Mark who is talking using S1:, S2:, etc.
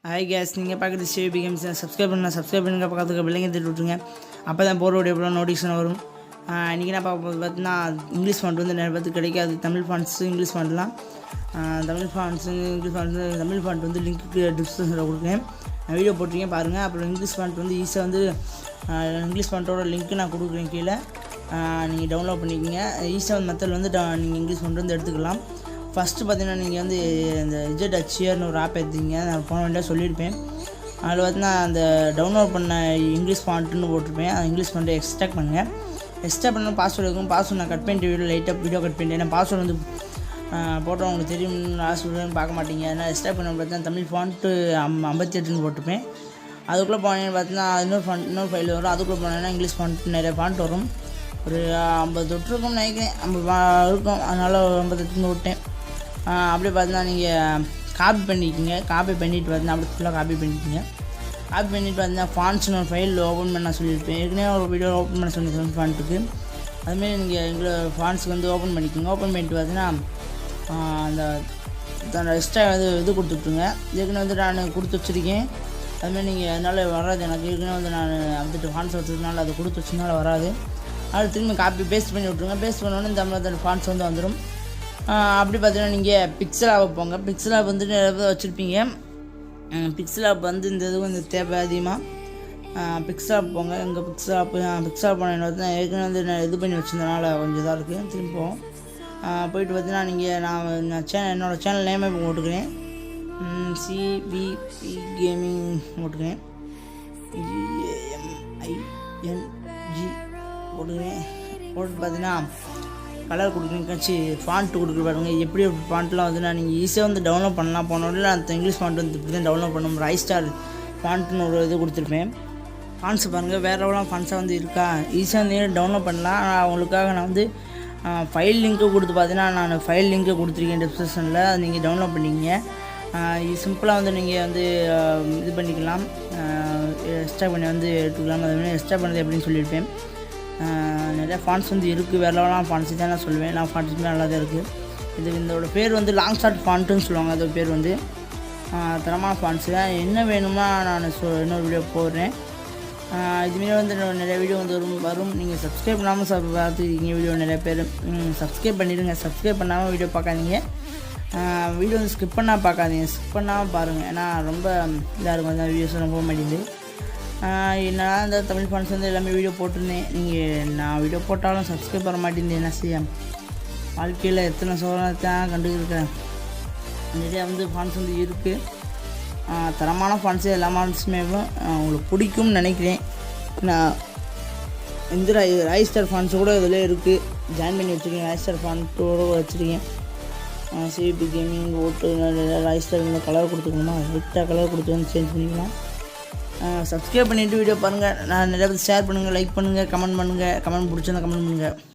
S1: Hi guys, நீங்கள் பார்க்குறது CV games. Subscribe பண்ணுங்கள் பக்கத்துக்கு பிள்ளைங்க தட்டி விட்ருங்க. அப்போ தான் போகிற வீடியோ நோட்டிஃபிகேஷன் வரும். இன்றைக்கி என்ன பார்த்தீங்கன்னா இங்கிலீஷ் ஃபாண்ட் வந்து நிறைய பேருக்கு கிடைக்காது. தமிழ் ஃபாண்ட்ஸு இங்கிலீஷ் ஃபாண்ட்லாம் தமிழ் ஃபாண்ட் வந்து லிங்க்கு டிஸ்கிரிப்ஷனில் கொடுக்குறேன். வீடியோ போட்டிருக்கேன் பாருங்கள். அப்புறம் இங்கிலீஷ் ஃபாண்ட் வந்து ஈஸியாக வந்து இங்கிலீஷ் ஃபாண்ட்டோட லிங்க்கு நான் கொடுக்குறேன் கீழே. நீங்கள் டவுன்லோட் பண்ணிக்கோங்க. ஈஸியாக வந்து மெத்தட் வந்து நீங்கள் இங்கிலீஷ் ஃபாண்ட் வந்து எடுத்துக்கலாம். ஃபஸ்ட்டு பார்த்தீங்கன்னா நீங்கள் வந்து இந்த ZHRனு ஒரு ஆப் எடுத்தீங்க. நான் போன வேண்டிய சொல்லியிருப்பேன். அதில் பார்த்தீங்கன்னா அந்த டவுன்லோட் பண்ண இங்கிலீஷ் ஃபாண்ட்டுன்னு போட்டிருப்பேன். அந்த இங்கிலீஷ் ஃபாண்ட்டை எக்ஸ்ட்ராக்ட் பண்ணுங்கள். எக்ஸ்ட்ராக்ட் பண்ண பாஸ்வேர்டு இருக்கும். பாஸ்வேர்டு நான் கட் பண்ணிட்டு வீடியோ கட் பண்ணிட்டேன். ஏன்னா பாஸ்வேர்டு வந்து போட்டோம் உங்களுக்கு தெரியும், லாஸ்ட் வீடியோன்னு பார்க்க மாட்டீங்க. ஏன்னா எக்ஸ்ட்ராக்ட் பண்ண பார்த்தீங்கன்னா தமிழ் ஃபாண்ட்டு 58ன்னு போட்டிருப்பேன். அதுக்குள்ளே போனீங்கன்னு பார்த்தீங்கன்னா இன்னொரு ஃபைல் வரும். அதுக்குள்ளே போனீங்கன்னா இங்கிலீஷ் ஃபாண்ட் நிறைய ஃபாண்ட் வரும். ஒரு 50 தொட்டிருக்கும்னு நினைக்கிறேன். 50 இருக்கும். அதனால் 58 விட்டேன். அப்படியே பார்த்தீங்கன்னா நீங்கள் காப்பி பண்ணிக்கிங்க. காப்பி பண்ணிவிட்டு பார்த்தீங்கன்னா அப்படி ஃபுல்லாக காப்பி பண்ணிக்கிங்க. காப்பி பண்ணிவிட்டு பார்த்தீங்கன்னா ஃபாண்ட்ஸ்னு ஒரு ஃபைல் ஓப்பன் பண்ண சொல்லியிருப்பேன். ஏற்கனவே ஒரு வீடியோ ஓப்பன் பண்ண சொல்லியிருக்கேன் ஃபாண்ட்டுக்கு. அதுமாரி நீங்கள் எங்களை ஃபாண்ட்ஸுக்கு வந்து ஓப்பன் பண்ணிக்கோங்க. ஓப்பன் பண்ணிட்டு பார்த்தீங்கன்னா அந்த எக்ஸ்ட்ரா இது கொடுத்துட்ருங்க. ஏற்கனவே வந்து நான் கொடுத்து வச்சுருக்கேன். அதுமாதிரி நீங்கள் அதனால் வராது. எனக்கு ஏற்கனவே வந்து நான் வந்துட்டு ஃபாண்ட்ஸ் வச்சதுனால அதை கொடுத்து வச்சதுனால வராது. அது திரும்பி காப்பி பேஸ்ட் பண்ணி விட்ருங்க. பேஸ்ட் பண்ணோன்னே இந்த மாதிரி ஃபாண்ட்ஸ் வந்து வந்துடும். அப்படி பார்த்தீங்கன்னா நீங்கள் பிக்சலாக போங்க. பிக்சலாக வந்துட்டு நிறைய வச்சுருப்பீங்க. பிக்சலாக வந்து இந்த இது வந்து தேவை அதிகமாக. பிக்சலாக போங்க. எங்கள் பிக்சலாக போனேன்னு பார்த்தீங்கன்னா ஏற்கனவே வந்து நான் இது பண்ணி வச்சுருந்தனால கொஞ்சம் இதாக இருக்குது. திரும்பி போவோம். போயிட்டு பார்த்தீங்கன்னா நீங்கள் நான் என்னோடய சேனல் நேமே போட்டுக்கிறேன். CVP கேமிங் போட்டுக்கிறேன். GAMING போட்டுக்கிறேன். போட்டு பார்த்தீங்கன்னா கலர் கொடுக்குறீங்க. கட்சி ஃபாண்ட்டு கொடுக்குற பாருங்க. எப்படி ஃபாண்ட்லாம் வந்துன்னா நீங்கள் ஈஸியாக வந்து டவுன்லோட் பண்ணலாம். போனோடல அந்த இங்கிலீஷ் ஃபாண்ட் வந்து இப்படி தான் டவுன்லோட் பண்ணணும். ரைஸ்டார் ஃபாண்ட்டுன்னு ஒரு இது கொடுத்துருப்பேன். ஃபாண்ட்ஸ் பாருங்கள். வேறு எவ்வளோ ஃபாண்ட்ஸாக வந்து இருக்கா. ஈஸியாக வந்து டவுன்லோட் பண்ணலாம். அவங்களுக்காக நான் வந்து ஃபைல் லிங்க்கு கொடுத்து பார்த்தீங்கன்னா நான் ஃபைல் லிங்க்கு கொடுத்துருக்கேன் டிஸ்கிரிப்ஷனில். அது நீங்கள் டவுன்லோட் பண்ணிக்கிங்க. சிம்பிளாக வந்து நீங்கள் வந்து இது பண்ணிக்கலாம். எக்ஸ்ட்ரா பண்ணி வந்து எடுத்துக்கலாம். அதுமாதிரி எக்ஸ்ட்ரா பண்ணது எப்படின்னு சொல்லியிருப்பேன். நிறையா ஃபாண்ட்ஸ் வந்து இருக்குது. வேறு லெவலான ஃபாண்ட்ஸ் தான் நான் சொல்லுவேன். எல்லா ஃபாண்ட்ஸுமே நல்லா தான் இருக்குது. இதோட பேர் வந்து லாங் ஷார்ட் ஃபாண்ட்டுன்னு சொல்லுவாங்க. அதோட பேர் வந்து தரமான ஃபாண்ட்ஸு. என்ன வேணுமா நான் இன்னொரு வீடியோ போடுறேன். இதுமாரி வந்து நிறைய வீடியோ வந்து வரும். நீங்கள் சப்ஸ்கிரைப் பண்ணாமல் பார்த்துருக்கீங்க வீடியோ நிறைய பேர். சப்ஸ்கிரைப் பண்ணிடுங்க. சப்ஸ்கிரைப் பண்ணாமல் வீடியோ பார்க்காதீங்க. வீடியோ வந்து ஸ்கிப் பண்ணாமல் பாருங்கள். ஏன்னா ரொம்ப இதாக இருக்கும். அந்த வீடியோஸ் ரொம்ப மாட்டேங்குது. நான் இந்த தமிழ் ஃபாண்ட்ஸ் வந்து எல்லாமே வீடியோ போட்டிருந்தேன். நான் வீடியோ போட்டாலும் சப்ஸ்கிரைப் பண்ண மாட்டேங்குது. என்ன செய்ய, வாழ்க்கையில் எத்தனை சோதனைத்தான் கண்டுக்கிறேன். நிறையா வந்து ஃபாண்ட்ஸ் வந்து இருக்குது. தரமான ஃபாண்ட்ஸு எல்லா ஃபாண்ட்ஸுமே உங்களுக்கு பிடிக்கும்னு நினைக்கிறேன். நான் இந்த ரைஸ்டார் ஃபாண்ட்ஸு கூட இதில் இருக்குது. ஜாயின் பண்ணி வச்சுருக்கேன். ரைஸ்டார் ஃபாண்ட்டோடு வச்சுருக்கேன். சிவிபி கேமிங் ஓட்டு ரைஸ்டார் இந்த கலர் கொடுத்துக்கணுமா, ரெட்டாக கலர் கொடுத்து வந்து சேஞ்ச் பண்ணிக்கலாம். சப்ஸ்கிரைப் பண்ணிவிட்டு வீடியோ பாருங்கள். நான் நிறைய பேர் ஷேர் பண்ணுங்கள், லைக் பண்ணுங்கள், கமெண்ட் பண்ணுங்கள். கமெண்ட் பிடிச்சிருந்தா கமெண்ட் பண்ணுங்கள்.